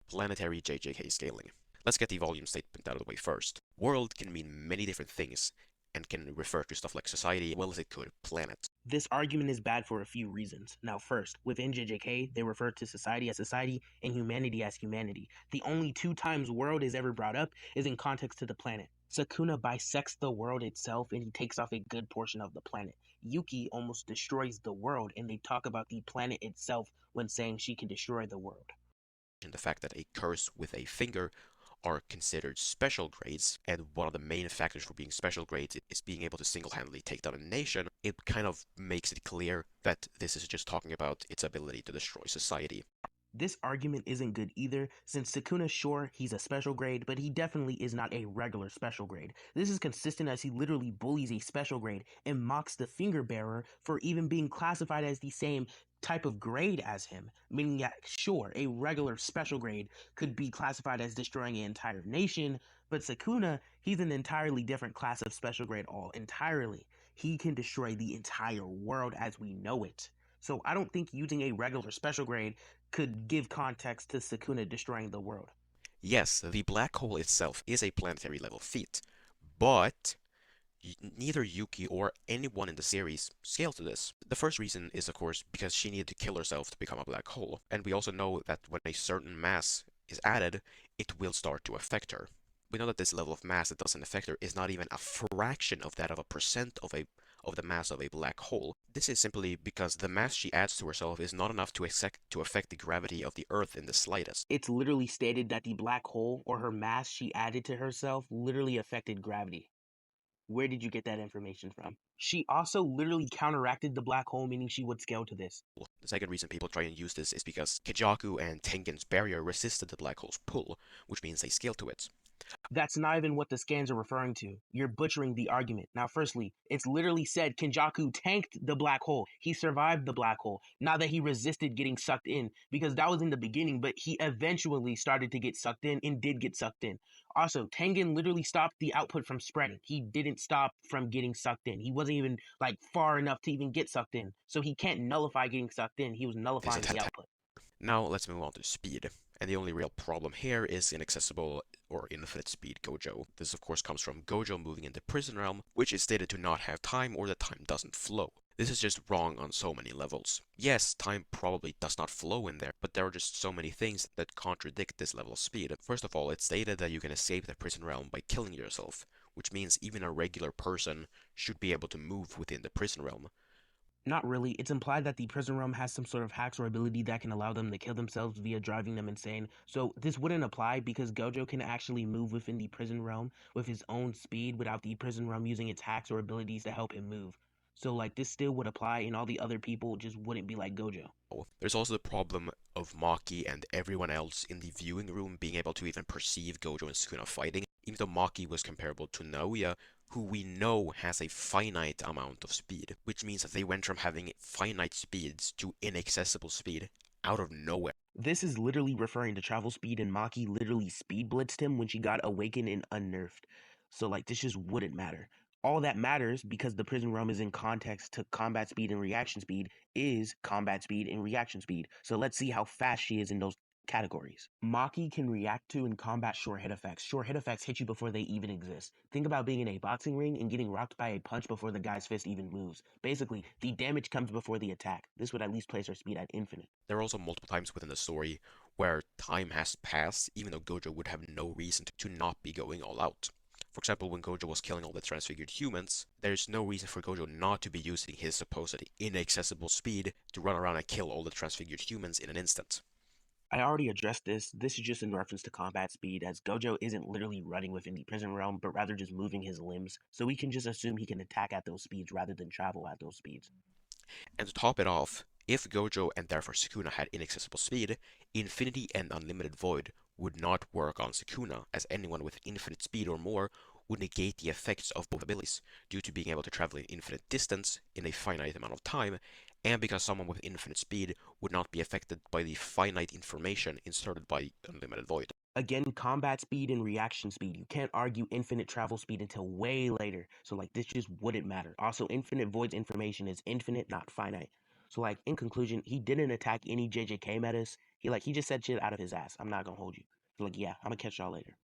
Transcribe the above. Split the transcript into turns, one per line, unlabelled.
planetary JJK scaling. Let's get the volume statement out of the way first. World can mean many different things and can refer to stuff like society as well as it could planet.
This argument is bad for a few reasons. Now, first, within JJK, they refer to society as society and humanity as humanity. The only two times world is ever brought up is in context to the planet. Sukuna bisects the world itself and he takes off a good portion of the planet. Yuki almost destroys the world, and they talk about the planet itself when saying she can destroy the world.
And the fact that a curse with a finger are considered special grades, and one of the main factors for being special grades is being able to single-handedly take down a nation, it kind of makes it clear that this is just talking about its ability to destroy society.
This argument isn't good either, since Sukuna, sure, he's a special grade, but he definitely is not a regular special grade. This is consistent as he literally bullies a special grade and mocks the finger bearer for even being classified as the same type of grade as him, meaning that, sure, a regular special grade could be classified as destroying an entire nation, but Sukuna, he's an entirely different class of special grade all entirely. He can destroy the entire world as we know it. So I don't think using a regular special grade could give context to Sukuna destroying the world.
Yes, the black hole itself is a planetary level feat, but neither Yuki or anyone in the series scale to this. The first reason is, of course, because she needed to kill herself to become a black hole, and we also know that when a certain mass is added, it will start to affect her. We know that this level of mass that doesn't affect her is not even a fraction of that of a percent of the mass of a black hole. This is simply because the mass she adds to herself is not enough to affect the gravity of the Earth in the slightest.
It's literally stated that the black hole or her mass she added to herself literally affected gravity. Where did you get that information from? She also literally counteracted the black hole, meaning she would scale to this.
The second reason people try and use this is because Kijaku and Tengen's barrier resisted the black hole's pull, which means they scale to it.
That's not even what the scans are referring to. You're butchering the argument. Now, firstly, it's literally said Kenjaku tanked the black hole. He survived the black hole. Not that he resisted getting sucked in, because that was in the beginning, but he eventually started to get sucked in and did get sucked in. Also, Tengen literally stopped the output from spreading. He didn't stop from getting sucked in. He wasn't even like far enough to even get sucked in. So he can't nullify getting sucked in. He was nullifying the output.
Now let's move on to speed. And the only real problem here is inaccessible or infinite speed Gojo. This of course comes from Gojo moving into Prison Realm, which is stated to not have time or that time doesn't flow. This is just wrong on so many levels. Yes, time probably does not flow in there, but there are just so many things that contradict this level of speed. First of all, it's stated that you can escape the prison realm by killing yourself, which means even a regular person should be able to move within the prison realm.
Not really. It's implied that the prison realm has some sort of hacks or ability that can allow them to kill themselves via driving them insane. So this wouldn't apply because Gojo can actually move within the prison realm with his own speed without the prison realm using its hacks or abilities to help him move. So like this still would apply and all the other people just wouldn't be like Gojo.
There's also the problem of Maki and everyone else in the viewing room being able to even perceive Gojo and Sukuna fighting, even though Maki was comparable to Naoya, who we know has a finite amount of speed, which means that they went from having finite speeds to inaccessible speed out of nowhere.
This is literally referring to travel speed, and Maki literally speed blitzed him when she got awakened and unnerved. So like this just wouldn't matter. All that matters, because the prison realm is in context to combat speed and reaction speed, is combat speed and reaction speed. So let's see how fast she is in those categories. Maki can react to and combat short hit effects. Short hit effects hit you before they even exist. Think about being in a boxing ring and getting rocked by a punch before the guy's fist even moves. Basically, the damage comes before the attack. This would at least place her speed at infinite.
There are also multiple times within the story where time has passed, even though Gojo would have no reason to not be going all out. For example, when Gojo was killing all the transfigured humans, there's no reason for Gojo not to be using his supposed inaccessible speed to run around and kill all the transfigured humans in an instant.
I already addressed this. This is just in reference to combat speed, as Gojo isn't literally running within the prison realm, but rather just moving his limbs, so we can just assume he can attack at those speeds rather than travel at those speeds.
And to top it off, if Gojo and therefore Sukuna had inaccessible speed, Infinity and Unlimited Void would not work on Sukuna, as anyone with infinite speed or more would negate the effects of both abilities, due to being able to travel an infinite distance in a finite amount of time, and because someone with infinite speed would not be affected by the finite information inserted by Unlimited Void.
Again, combat speed and reaction speed. You can't argue infinite travel speed until way later, so like this just wouldn't matter. Also, Infinite Void's information is infinite, not finite. So like in conclusion, he didn't attack any JJK metas, He just said shit out of his ass. I'm not gonna hold you. Like, yeah, I'm gonna catch y'all later.